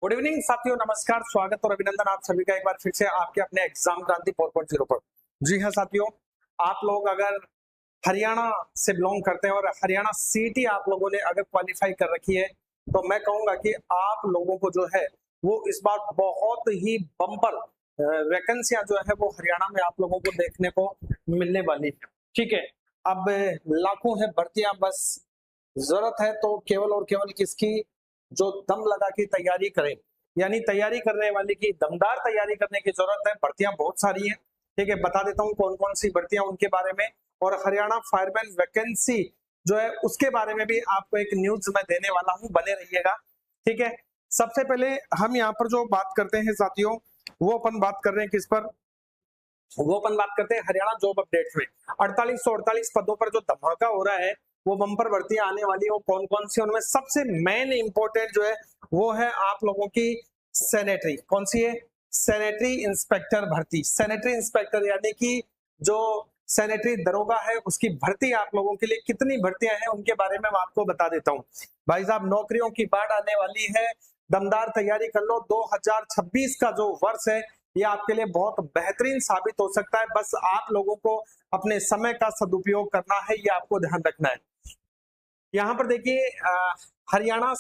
Good evening साथियों, नमस्कार, स्वागत और अभिनंदन आप सभी का एक बार फिर से आपके अपने एग्जाम क्रांति 4.0 पर। जी हाँ साथियों, आप लोग अगर हरियाणा से बिलोंग करते हैं और हरियाणा सीटी आप लोगों ने अगर क्वालिफाई कर रखी है तो मैं कहूंगा कि आप लोगों को जो है वो इस बार बहुत ही बम्पर वैकेंसियां जो है वो हरियाणा में आप लोगों को देखने को मिलने वाली है। ठीक है, अब लाखों है भर्तियां, बस जरूरत है तो केवल और केवल किसकी, जो दम लगा के तैयारी करें, यानी तैयारी करने वाले की दमदार तैयारी करने की जरूरत है। भर्तियां बहुत सारी हैं, ठीक है, बता देता हूं कौन कौन सी भर्तियां उनके बारे में, और हरियाणा फायरमैन वैकेंसी जो है उसके बारे में भी आपको एक न्यूज मैं देने वाला हूं, बने रहिएगा। ठीक है, सबसे पहले हम यहाँ पर जो बात करते हैं साथियों, वो अपन बात कर रहे हैं किस पर, वो अपन बात करते हैं हरियाणा जॉब अपडेट में 4848 पदों पर जो धमाका हो रहा है, वो बम्पर भर्तियां आने वाली है। वो कौन कौन सी, उनमें सबसे मेन इंपॉर्टेंट जो है वो है आप लोगों की सैनिटरी। कौन सी है? सैनिटरी इंस्पेक्टर भर्ती। सैनिटरी इंस्पेक्टर यानी कि जो सैनिटरी दरोगा है उसकी भर्ती आप लोगों के लिए कितनी भर्तियां हैं उनके बारे में मैं आपको बता देता हूं। भाई साहब, नौकरियों की बाढ़ आने वाली है, दमदार तैयारी कर लो। 2026 का जो वर्ष है ये आपके लिए बहुत बेहतरीन साबित हो सकता है। बस आप लोगों को अपने समय का सदुपयोग करना है, ये आपको ध्यान रखना है। यहाँ पर देखिए, हरियाणा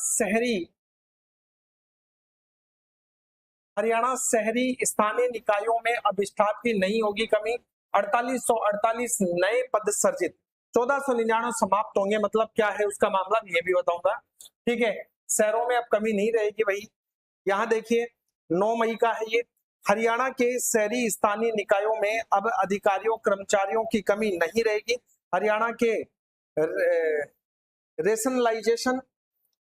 शहरी स्थानीय निकायों में अब स्टाफ की नहीं होगी कमी। 4848 नए पद सृजित, 1499 समाप्त होंगे। मतलब क्या है उसका मामला, ये भी बताऊंगा। ठीक है, शहरों में अब कमी नहीं रहेगी भाई। यहाँ देखिए 9 मई का है ये। हरियाणा के शहरी स्थानीय निकायों में अब अधिकारियों कर्मचारियों की कमी नहीं रहेगी। हरियाणा के रेशनलाइजेशन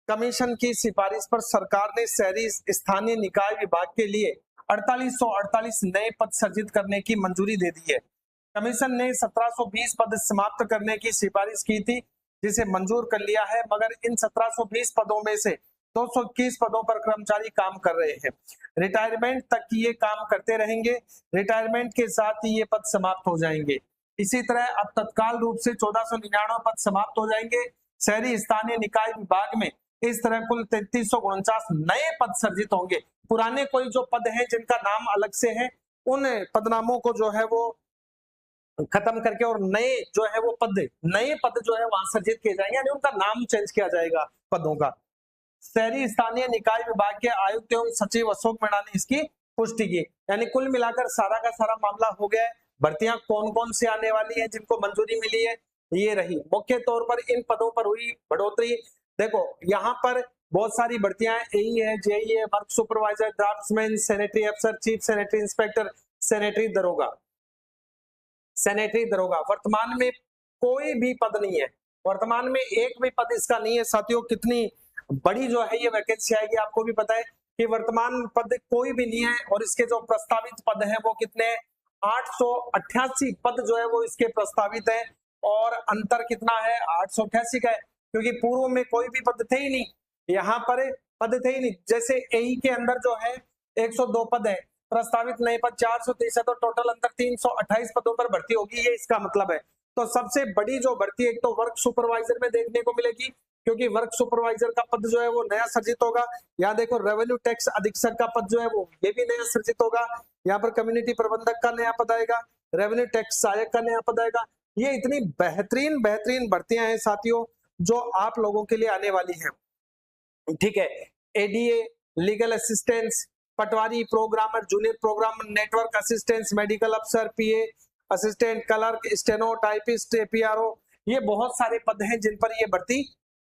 कमीशन की सिफारिश पर सरकार ने शहरी स्थानीय निकाय विभाग के लिए 4848 नए पद सृजित करने की मंजूरी दे दी है। कमीशन ने 1720 पद समाप्त करने की सिफारिश की थी, जिसे मंजूर कर लिया है, मगर इन 1720 पदों में से 221 पदों पर कर्मचारी काम कर रहे हैं। रिटायरमेंट तक ये काम करते रहेंगे, रिटायरमेंट के साथ ही ये पद समाप्त हो जाएंगे। इसी तरह अब तत्काल रूप से 1499 पद समाप्त हो जाएंगे। शहरी स्थानीय निकाय विभाग में इस तरह कुल 3349 नए पद सर्जित होंगे। पुराने कोई जो पद हैं जिनका नाम अलग से है, उन पदनामों को जो है वो खत्म करके और नए जो है वो नए पद जो है वहां सर्जित किए जाएंगे, यानी उनका नाम चेंज किया जाएगा पदों का। शहरी स्थानीय निकाय विभाग के आयुक्त एवं सचिव अशोक मीणा ने इसकी पुष्टि की। यानी कुल मिलाकर सारा का सारा मामला हो गया है। भर्तियां कौन कौन से आने वाली है जिनको मंजूरी मिली है, ये रही। मुख्य तौर पर इन पदों पर हुई बढ़ोतरी। देखो यहाँ पर बहुत सारी भर्तियां यही है, जेई है, वर्क सुपरवाइजर, ड्राफ्ट्समैन, सैनिटरी अफसर, चीफ सैनिटरी इंस्पेक्टर, सैनिटरी दरोगा। सैनिटरी दरोगा वर्तमान में कोई भी पद नहीं है, वर्तमान में एक भी पद इसका नहीं है। साथियों, कितनी बड़ी जो है ये वैकेंसी आएगी, आपको भी पता है कि वर्तमान पद कोई भी नहीं है, और इसके जो प्रस्तावित पद हैं वो कितने, 888 पद जो है वो इसके प्रस्तावित है, और अंतर कितना है, 888 का है, क्योंकि पूर्व में कोई भी पद थे ही नहीं, यहाँ पर पद थे ही नहीं। जैसे एई के अंदर जो है 102 पद है, प्रस्तावित नए पद 430 है, तो टोटल अंदर 328 पदों पर भर्ती होगी, ये इसका मतलब है। तो सबसे बड़ी जो भर्ती एक तो वर्क सुपरवाइजर में देखने को मिलेगी, क्योंकि वर्क सुपरवाइजर का पद जो है वो नया सृजित होगा। यहाँ देखो रेवेन्यू टैक्स अधीक्षक का पद जो है वो ये भी नया सृजित होगा। यहाँ पर कम्युनिटी प्रबंधक का नया पद आएगा, रेवेन्यू टैक्स सहायक का नया पद आएगा। ये इतनी बेहतरीन बेहतरीन भर्तियां हैं साथियों जो आप लोगों के लिए आने वाली है। ठीक है, ADA, legal assistance, patwari, programmer, junior programmer, network assistance, medical अफसर, PA assistant, clerk, steno, typist, PRO, ये बहुत सारे पद हैं जिन पर ये भर्ती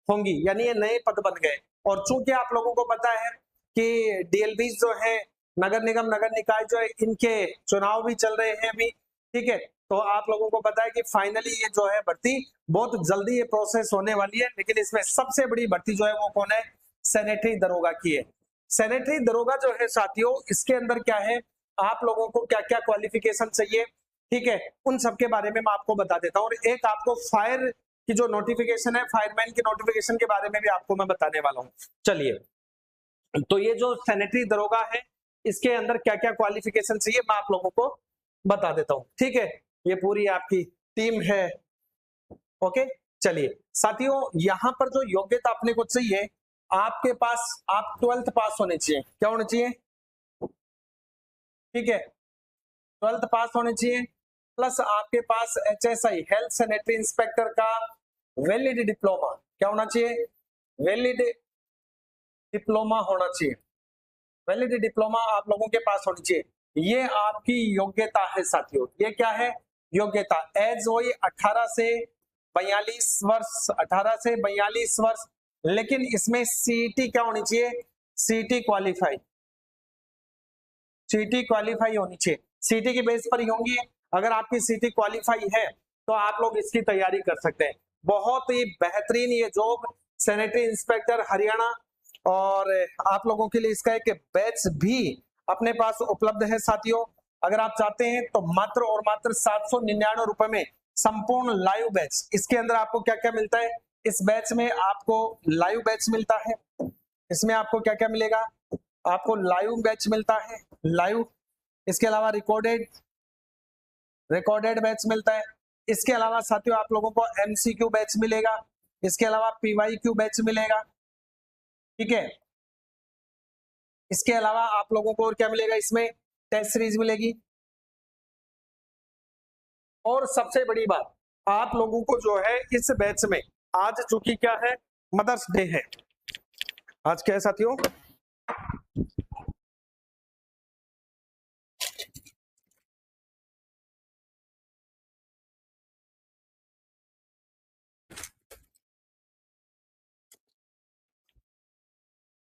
होंगी, यानी ये नए पद बन गए। और चूंकि आप लोगों को पता है कि डीएलबी जो है, नगर निगम नगर निकाय जो है, इनके चुनाव भी चल रहे हैं अभी। ठीक है, तो आप लोगों को पता है कि फाइनली ये जो है भर्ती बहुत जल्दी ये प्रोसेस होने वाली है। लेकिन इसमें सबसे बड़ी भर्ती जो है वो कौन है, सैनिटरी दरोगा की है। सैनिटरी दरोगा जो है साथियों, इसके अंदर क्या है, आप लोगों को क्या क्या क्वालिफिकेशन चाहिए, ठीक है, उन सब के बारे में मैं आपको बता देता हूँ। और एक आपको फायर की जो नोटिफिकेशन है, फायरमैन की नोटिफिकेशन के बारे में भी आपको मैं बताने वाला हूँ। चलिए, तो ये जो सैनिटरी दरोगा है इसके अंदर क्या क्या क्वालिफिकेशन चाहिए मैं आप लोगों को बता देता हूँ। ठीक है, ये पूरी आपकी टीम है। ओके, चलिए साथियों, यहाँ पर जो योग्यता अपने को चाहिए आपके पास आप 12th पास होने चाहिए। क्या होने चाहिए? ठीक है, 12th पास होने चाहिए, प्लस आपके पास HSI हेल्थ सैनिटरी इंस्पेक्टर का वैलिड डिप्लोमा। क्या होना चाहिए? वैलिड डिप्लोमा होना चाहिए। वैलिड डिप्लोमा आप लोगों के पास होनी चाहिए। ये आपकी योग्यता है साथियों। ये क्या है? योग्यता। एज वही 18 से 42 वर्ष, 18 से 42 वर्ष, लेकिन इसमें सीईटी क्या होनी चाहिए? सीईटी क्वालिफाई, सीईटी क्वालिफाई होनी चाहिए। सीईटी के बेस पर ही होंगी। अगर आपकी सीईटी क्वालिफाई है तो आप लोग इसकी तैयारी कर सकते हैं। बहुत ही बेहतरीन ये जॉब सैनिटरी इंस्पेक्टर हरियाणा, और आप लोगों के लिए इसका एक बैच भी अपने पास उपलब्ध है साथियों। अगर आप चाहते हैं तो मात्र और मात्र 799 रुपए में संपूर्ण लाइव बैच। इसके अंदर आपको क्या क्या मिलता है? इस बैच में आपको लाइव बैच मिलता है। इसमें आपको क्या क्या मिलेगा? आपको लाइव बैच मिलता है, लाइव। इसके अलावा रिकॉर्डेड बैच मिलता है। इसके अलावा साथियों आप लोगों को MCQ बैच मिलेगा। इसके अलावा PYQ बैच मिलेगा। ठीक है, इसके अलावा आप लोगों को और क्या मिलेगा? इसमें टेस्ट सीरीज मिलेगी। और सबसे बड़ी बात, आप लोगों को जो है इस बैच में आज चूंकि क्या है, मदर्स डे है। आज क्या है साथियों?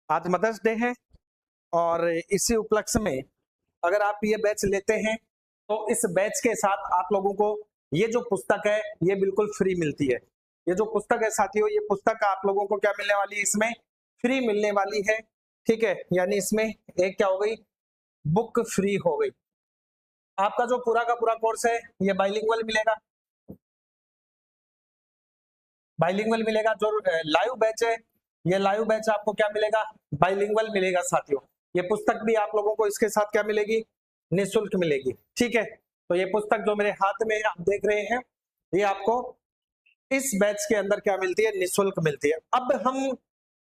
आज मदर्स डे है, और इसी उपलक्ष्य में अगर आप ये बैच लेते हैं तो इस बैच के साथ आप लोगों को ये जो पुस्तक है ये बिल्कुल फ्री मिलती है। ये जो पुस्तक है साथियों, ये पुस्तक आप लोगों को क्या मिलने वाली है? इसमें फ्री मिलने वाली है। ठीक है, यानी इसमें एक क्या हो गई? बुक फ्री हो गई। आपका जो पूरा का पूरा कोर्स है ये बाइलिंगुअल मिलेगा। बाइलिंगुअल मिलेगा। जो लाइव बैच है, ये लाइव बैच आपको क्या मिलेगा? बाइलिंगुअल मिलेगा साथियों। ये पुस्तक भी आप लोगों को इसके साथ क्या मिलेगी? निःशुल्क मिलेगी। ठीक है, तो ये पुस्तक जो मेरे हाथ में आप देख रहे हैं, ये आपको इस बैच के अंदर क्या मिलती है? निःशुल्क मिलती है। अब हम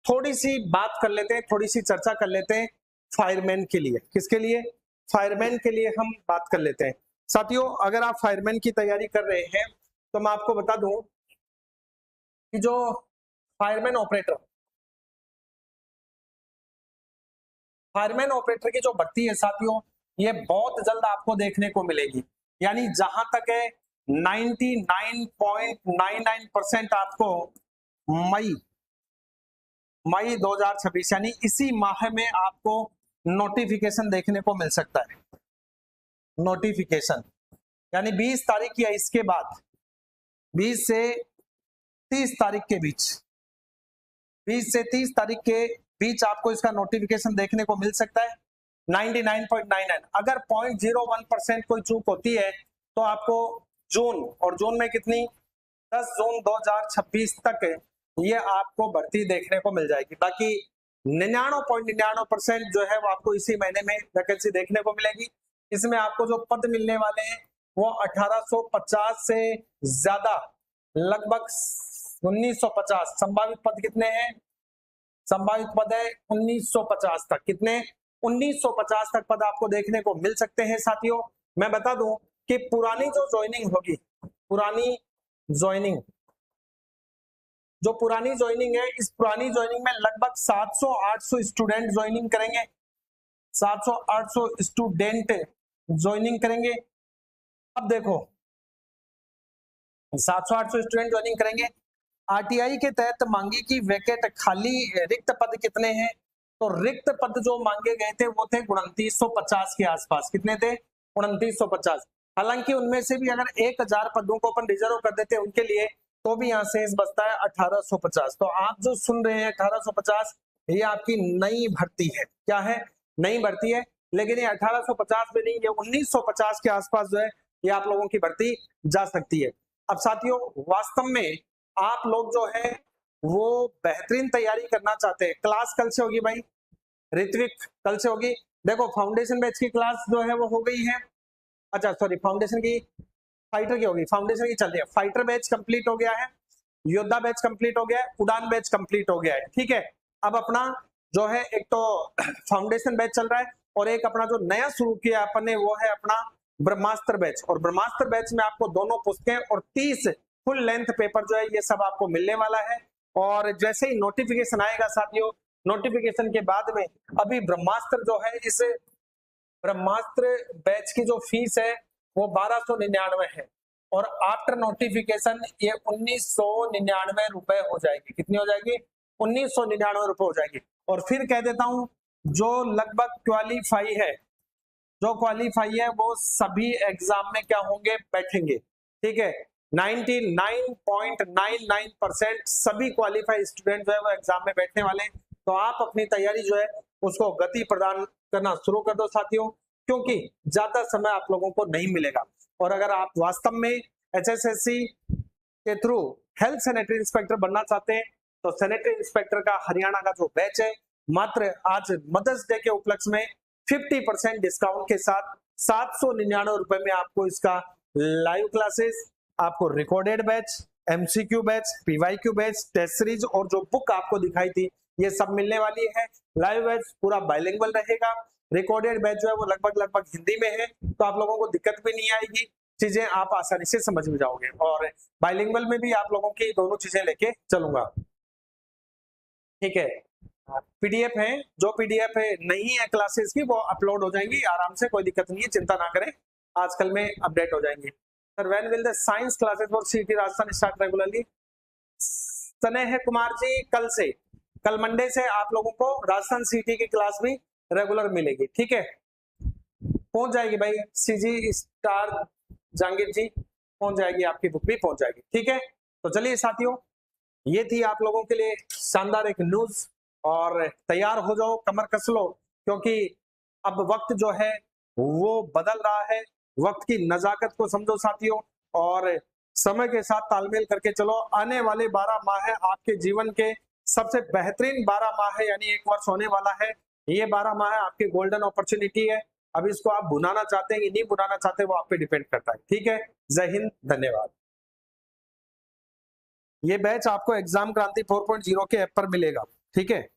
थोड़ी सी बात कर लेते हैं, थोड़ी सी चर्चा कर लेते हैं फायरमैन के लिए। किसके लिए? फायरमैन के लिए हम बात कर लेते हैं साथियों। अगर आप फायरमैन की तैयारी कर रहे हैं तो मैं आपको बता दूं कि जो फायरमैन ऑपरेटर की जो भर्ती है साथियों, ये बहुत जल्द आपको देखने को मिलेगी। यानी जहां तक है 99.99% आपको मई 2026 यानी इसी माह में आपको नोटिफिकेशन देखने को मिल सकता है। नोटिफिकेशन यानी 20 तारीख या इसके बाद 20 से 30 तारीख के बीच, 20 से 30 तारीख के बीच आपको इसका नोटिफिकेशन देखने को मिल सकता है। 99.99, अगर 0.01% कोई चूक होती है तो आपको जून, और जून में कितनी? 10 जून 2026 तक ये आपको भर्ती देखने को मिल जाएगी। बाकी 99.99% जो है वो आपको इसी महीने में वैकेंसी देखने को मिलेगी। इसमें आपको जो पद मिलने वाले हैं वो 1850 से ज्यादा, लगभग 1950 संभावित पद कितने हैं? संभावित पद है 1950 तक। कितने? 1950 तक पद आपको देखने को मिल सकते हैं साथियों। मैं बता दूं कि पुरानी जो ज्वाइनिंग होगी, पुरानी ज्वाइनिंग है, इस पुरानी ज्वाइनिंग में लगभग 700-800 स्टूडेंट ज्वाइनिंग करेंगे। 700-800 स्टूडेंट ज्वाइनिंग करेंगे। अब देखो 700-800 स्टूडेंट ज्वाइनिंग करेंगे। आरटीआई के तहत मांगी की वैकेट खाली रिक्त पद कितने हैं? तो रिक्त पद जो मांगे गए थे वो थे 2950 के आसपास। कितने थे? 2950। हालांकि उनमें से भी अगर 1000 पदों को अपन रिजर्व कर देते उनके लिए, तो भी यहाँ शेष बचता है 1850। तो आप जो सुन रहे हैं 1850, ये आपकी नई भर्ती है। क्या है? नई भर्ती है। लेकिन ये 1850 में नहीं, ये 1950 के आसपास जो है ये आप लोगों की भर्ती जा सकती है। अब साथियों वास्तव में आप लोग जो है वो बेहतरीन तैयारी करना चाहते हैं, क्लास कल से होगी भाई, ऋत्विक कल से होगी। देखो फाउंडेशन बैच की क्लास जो है वो हो गई है। अच्छा सॉरी, फाउंडेशन की, फाइटर की होगी, फाउंडेशन की चल रही है। फाइटर बैच कंप्लीट हो गया है, योद्धा बैच कंप्लीट हो गया है, उड़ान बैच कंप्लीट हो गया है। ठीक है, अब अपना जो है एक तो फाउंडेशन बैच चल रहा है और एक अपना जो नया शुरू किया अपन ने वो है अपना ब्रह्मास्त्र बैच। और ब्रह्मास्त्र बैच में आपको दोनों पुस्तकें और 30 फुल लेंथ पेपर जो है ये सब आपको मिलने वाला है। और जैसे ही नोटिफिकेशन आएगा साथियों, नोटिफिकेशन के बाद में अभी ब्रह्मास्त्र जो है, इस ब्रह्मास्त्र बैच की जो फीस है वो 1299 है और आफ्टर नोटिफिकेशन ये 1999 रुपए हो जाएगी। कितनी हो जाएगी? 1999 रुपए हो जाएगी। और फिर कह देता हूं, जो लगभग क्वालिफाई है, जो क्वालिफाई है वो सभी एग्जाम में क्या होंगे? बैठेंगे। ठीक है, 99.99% सभी क्वालिफाई स्टूडेंट जो है वो एग्जाम में बैठने वाले हैं। तो आप अपनी तैयारी जो है उसको गति प्रदान करना शुरू कर दो साथियों, क्योंकि ज्यादा समय आप लोगों को नहीं मिलेगा। और अगर आप वास्तव में एचएसएससी के थ्रू हेल्थ सैनिटरी इंस्पेक्टर बनना चाहते हैं तो सैनिटरी इंस्पेक्टर का हरियाणा का जो बैच है, मात्र आज मदर्स डे के उपलक्ष्य में 50% डिस्काउंट के साथ 799 रुपए में आपको इसका लाइव क्लासेस, आपको recorded batch, MCQ batch, PYQ batch, test series और जो बुक आपको दिखाई थी ये सब मिलने वाली है। लाइव बैच पूरा बाइलिंगुअल रहेगा, रिकॉर्डेड बैच जो है वो लगभग हिंदी में है, तो आप लोगों को दिक्कत भी नहीं आएगी, चीजें आप आसानी से समझ में जाओगे। और बाइलिंगुअल में भी आप लोगों की दोनों चीजें लेके चलूंगा। ठीक है, पीडीएफ है, जो पीडीएफ है नहीं है क्लासेस की वो अपलोड हो जाएंगी आराम से, कोई दिक्कत नहीं है, चिंता ना करें, आजकल में अपडेट हो जाएंगे। Sir when will the science classes for सीटी राजस्थान स्टार्ट रेगुलरली? स्नेह कुमार जी, कल से, कल मंडे से आप लोगों को राजस्थान सीटी की क्लास भी रेगुलर मिलेगी। ठीक है, पहुंच जाएगी भाई, सीजी स्टार जहांगीर जी पहुंच जाएगी, आपकी बुक भी पहुंच जाएगी। ठीक है, तो चलिए साथियों, ये थी आप लोगों के लिए शानदार एक न्यूज। और तैयार हो जाओ, कमर कस लो, क्योंकि अब वक्त जो है वो बदल रहा है। वक्त की नजाकत को समझो साथियों और समय के साथ तालमेल करके चलो। आने वाले 12 माह है आपके जीवन के सबसे बेहतरीन 12 माह है, यानी 1 वर्ष होने वाला है। ये 12 माह है आपकी गोल्डन अपॉर्चुनिटी है। अब इसको आप भुनाना चाहते हैं कि नहीं भुनाना चाहते, वो आप पे डिपेंड करता है। ठीक है, जय हिंद, धन्यवाद। ये बैच आपको एग्जाम क्रांति 4.0 के ऐप पर मिलेगा। ठीक है।